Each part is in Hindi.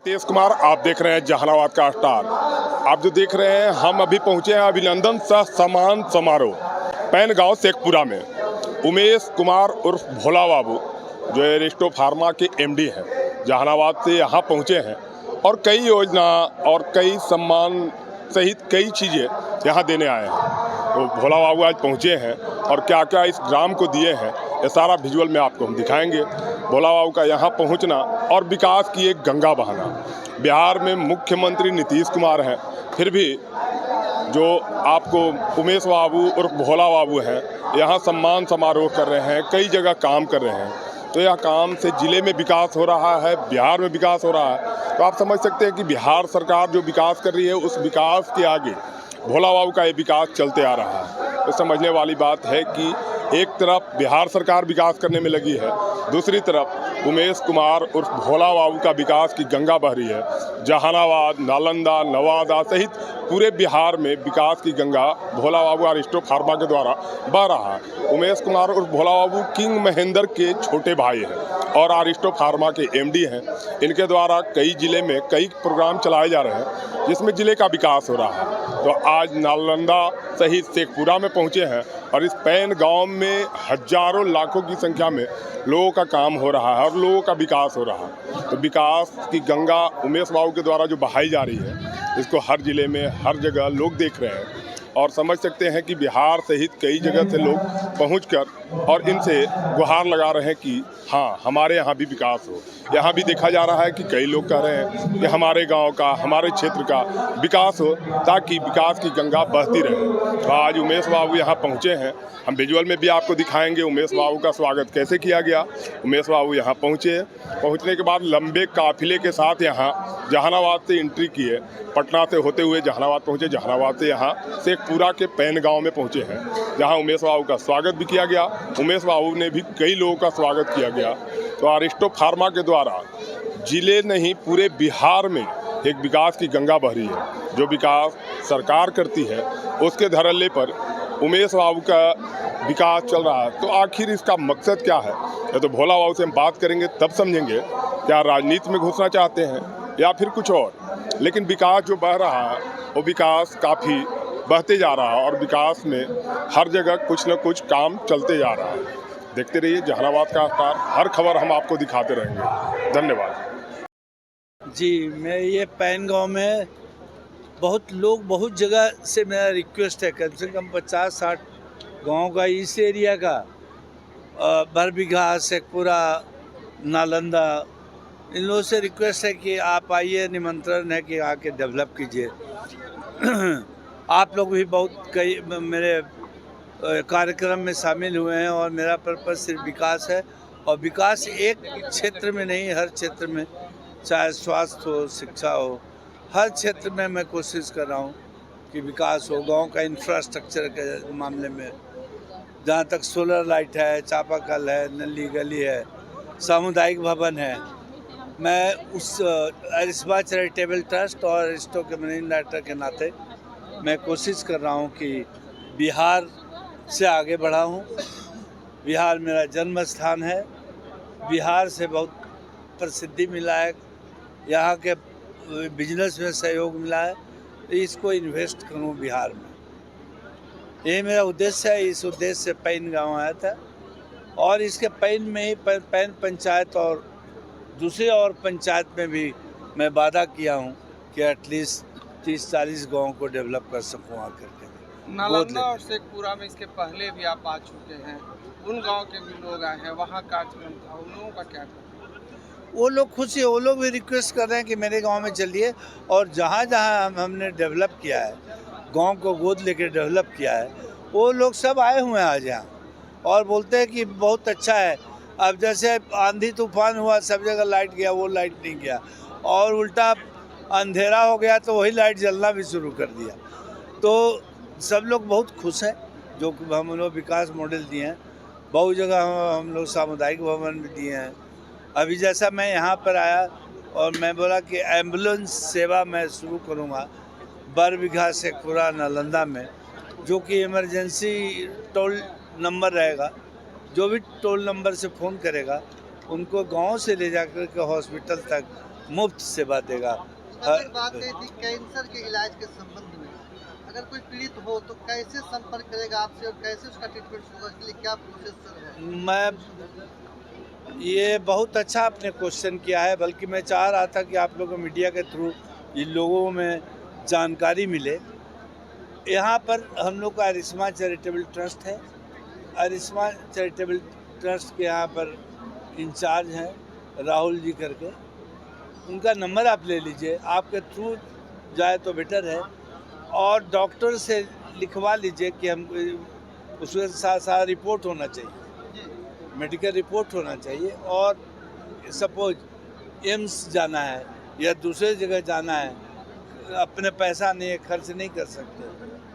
नितीश कुमार, आप देख रहे हैं जहानाबाद का स्टार। आप जो देख रहे हैं, हम अभी पहुंचे हैं अभिनंदन सह सम्मान समारोह पैन गांव शेखपुरा में। उमेश कुमार उर्फ भोला बाबू जो एरिस्टो फार्मा के एमडी हैं, जहानाबाद से यहाँ पहुंचे हैं और कई योजना और कई सम्मान सहित कई चीज़ें यहाँ देने आए हैं। तो भोला बाबू आज पहुँचे हैं और क्या क्या इस ग्राम को दिए हैं, ये सारा विजुअल में आपको हम दिखाएंगे। भोला बाबू का यहाँ पहुँचना और विकास की एक गंगा बहाना। बिहार में मुख्यमंत्री नीतीश कुमार हैं, फिर भी जो आपको उमेश बाबू और भोला बाबू हैं, यहाँ सम्मान समारोह कर रहे हैं, कई जगह काम कर रहे हैं। तो यह काम से ज़िले में विकास हो रहा है, बिहार में विकास हो रहा है। तो आप समझ सकते हैं कि बिहार सरकार जो विकास कर रही है, उस विकास के आगे भोला बाबू का ये विकास चलते आ रहा है। तो समझने वाली बात है कि एक तरफ बिहार सरकार विकास करने में लगी है, दूसरी तरफ उमेश कुमार और भोला बाबू का विकास की गंगा बह रही है। जहानाबाद, नालंदा, नवादा सहित पूरे बिहार में विकास की गंगा भोला बाबू एरिस्टो फार्मा के द्वारा बह रहा है। उमेश कुमार और भोला बाबू किंग महेंद्र के छोटे भाई हैं और एरिस्टो फार्मा के एमडी हैं। इनके द्वारा कई जिले में कई प्रोग्राम चलाए जा रहे हैं, जिसमें जिले का विकास हो रहा है। तो आज नालंदा सहित शेखपुरा में पहुंचे हैं और इस पैन गांव में हजारों लाखों की संख्या में लोगों का काम हो रहा है और लोगों का विकास हो रहा है। तो विकास की गंगा उमेश बाबू के द्वारा जो बहाई जा रही है, इसको हर जिले में हर जगह लोग देख रहे हैं और समझ सकते हैं कि बिहार सहित कई जगह से लोग पहुंचकर और इनसे गुहार लगा रहे हैं कि हाँ, हमारे यहाँ भी विकास हो। यहाँ भी देखा जा रहा है कि कई लोग कह रहे हैं कि हमारे गांव का, हमारे क्षेत्र का विकास हो, ताकि विकास की गंगा बहती रहे। तो आज उमेश बाबू यहाँ पहुँचे हैं, हम विजुअल में भी आपको दिखाएंगे उमेश बाबू का स्वागत कैसे किया गया। उमेश बाबू यहाँ पहुँचे, पहुँचने के बाद लंबे काफिले के साथ यहाँ जहानाबाद से एंट्री किए, पटना से होते हुए जहानाबाद पहुँचे, जहानाबाद से यहाँ शेखपुरा के पैन गांव में पहुँचे हैं, जहाँ उमेश बाबू का स्वागत भी किया गया। उमेश बाबू ने भी कई लोगों का स्वागत किया गया। तो एरिस्टो फार्मा के द्वारा जिले नहीं पूरे बिहार में एक विकास की गंगा बह रही है। जो विकास सरकार करती है, उसके धरल्ले पर उमेश बाबू का विकास चल रहा है। तो आखिर इसका मकसद क्या है, या तो भोला बाबू से हम बात करेंगे तब समझेंगे। क्या राजनीति में घुसना चाहते हैं या फिर कुछ और? लेकिन विकास जो बह रहा है, वो विकास काफ़ी बहते जा रहा है और विकास में हर जगह कुछ न कुछ काम चलते जा रहा है। देखते रहिए जहानाबाद का स्टार, हर खबर हम आपको दिखाते रहेंगे। धन्यवाद जी। मैं ये पैन गांव में बहुत लोग, बहुत जगह से मेरा रिक्वेस्ट है, कम से कम 50-60 गांव का, इस एरिया का, बरबीघा, शेखपुरा, नालंदा, इन लोगों से रिक्वेस्ट है कि आप आइए, निमंत्रण है कि आके डेवलप कीजिए। आप लोग भी बहुत कई मेरे कार्यक्रम में शामिल हुए हैं और मेरा पर्पज़ सिर्फ विकास है। और विकास एक क्षेत्र में नहीं, हर क्षेत्र में, चाहे स्वास्थ्य हो, शिक्षा हो, हर क्षेत्र में मैं कोशिश कर रहा हूँ कि विकास हो। गांव का इंफ्रास्ट्रक्चर के मामले में, जहाँ तक सोलर लाइट है, चापाकल है, नली गली है, सामुदायिक भवन है, मैं उस अरिस्मा चैरिटेबल ट्रस्ट और एरिस्टो के मैनेजिंग डायरेक्टर के नाते मैं कोशिश कर रहा हूँ कि बिहार से आगे बढ़ा हूँ। बिहार मेरा जन्म स्थान है, बिहार से बहुत प्रसिद्धि मिला है, यहाँ के बिजनेस में सहयोग मिला है, तो इसको इन्वेस्ट करूँ बिहार में। ये मेरा उद्देश्य है। इस उद्देश्य से पैन गांव आया था और इसके पैन में ही पैन पंचायत और दूसरे और पंचायत में भी मैं वादा किया हूँ कि एटलीस्ट 30-40 गाँव को डेवलप कर सकूँ आकर के। नालंदा और शेखपुरा में इसके पहले भी आप आ चुके हैं, उन गांव के भी लोग आए हैं, वहाँ कार्यक्रम था, उन लोगों का क्या करना? वो लोग खुश है, वो लोग भी रिक्वेस्ट कर रहे हैं कि मेरे गांव में चलिए। और जहाँ जहाँ हमने डेवलप किया है, गांव को गोद लेकर डेवलप किया है, वो लोग सब आए हुए हैं आज यहाँ और बोलते हैं कि बहुत अच्छा है। अब जैसे आंधी तूफान हुआ, सब जगह लाइट गया, वो लाइट नहीं गया, और उल्टा अंधेरा हो गया तो वही लाइट जलना भी शुरू कर दिया। तो सब लोग बहुत खुश हैं। जो हम लोग विकास मॉडल दिए हैं, बहुत जगह हम लोग सामुदायिक भवन भी दिए हैं। अभी जैसा मैं यहाँ पर आया और मैं बोला कि एम्बुलेंस सेवा मैं शुरू करूँगा बरबीघा, शेखपुरा, नालंदा में, जो कि इमरजेंसी टोल नंबर रहेगा। जो भी टोल नंबर से फ़ोन करेगा, उनको गांव से ले जाकर के हॉस्पिटल तक मुफ्त सेवा देगा। फिर बात कही थी कैंसर के इलाज के संबंध में, अगर कोई पीड़ित हो तो कैसे संपर्क करेगा आपसे और कैसे उसका ट्रीटमेंट होगा, इसके लिए क्या प्रोसेसर है? मैं ये बहुत अच्छा आपने क्वेश्चन किया है, बल्कि मैं चाह रहा था कि आप लोगों मीडिया के थ्रू इन लोगों में जानकारी मिले। यहाँ पर हम लोग का अरिस्मा चैरिटेबल ट्रस्ट है। अरिस्मा चैरिटेबल ट्रस्ट के यहाँ पर इंचार्ज हैं राहुल जी करके, उनका नंबर आप ले लीजिए, आपके थ्रू जाए तो बेटर है। और डॉक्टर से लिखवा लीजिए कि हम उसके साथ साथ रिपोर्ट होना चाहिए, मेडिकल रिपोर्ट होना चाहिए। और सपोज एम्स जाना है या दूसरे जगह जाना है, अपने पैसा नहीं है, खर्च नहीं कर सकते,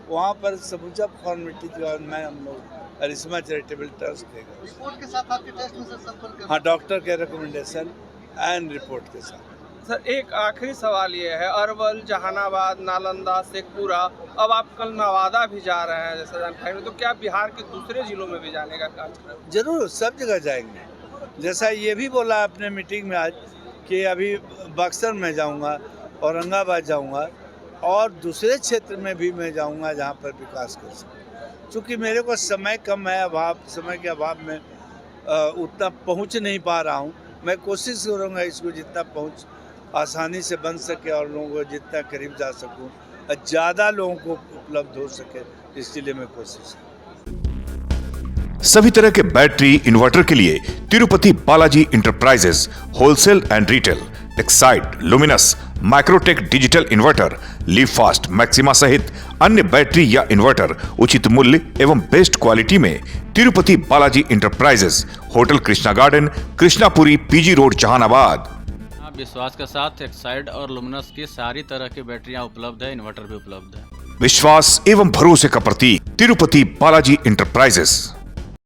वहाँ पर समूचा फॉर्मेलिटी गवर्नमेंट हम लोग अरिस्मा चैरिटेबल ट्रस्ट देगा। रिपोर्ट के साथ आपके टेस्ट में संपर्क करना। हाँ, डॉक्टर के रिकमेंडेशन एंड रिपोर्ट के साथ। सर एक आखिरी सवाल ये है, अरवल, जहानाबाद, नालंदा, शेखपुरा, अब आप कल नवादा भी जा रहे हैं जैसा जानकारी में, तो क्या बिहार के दूसरे जिलों में भी जाने का कार्यक्रम? जरूर, सब जगह जाएंगे। जैसा ये भी बोला अपने मीटिंग में आज कि अभी बक्सर में जाऊंगा, औरंगाबाद जाऊंगा और दूसरे क्षेत्र में भी मैं जाऊंगा जहां पर विकास कर सकूं। चूँकि मेरे को समय कम है, समय के अभाव में उतना पहुंच नहीं पा रहा हूं। मैं कोशिश करूंगा इसको जितना पहुंच आसानी से बन सके और लोगों को जितना करीब जा सकूं, ज़्यादा लोगों को उपलब्ध हो सके, इसके लिए मैं कोशिश करूँ। सभी तरह के बैटरी इन्वर्टर के लिए Tirupati Balaji enterprises wholesale and retail, Exide, luminous, Microtek digital inverter, leave fast, maxima सहित अन्य बैटरी या इन्वर्टर उचित मूल्य एवं बेस्ट क्वालिटी में Tirupati Balaji enterprises, hotel Krishna garden, Krishnapuri, PG road, Jehanabad. विश्वास के साथ एक्साइड और लुमिनस की सारी तरह की बैटरियां उपलब्ध है, इन्वर्टर भी उपलब्ध है। विश्वास एवं भरोसे का प्रतीक तिरुपति बालाजी इंटरप्राइजेस।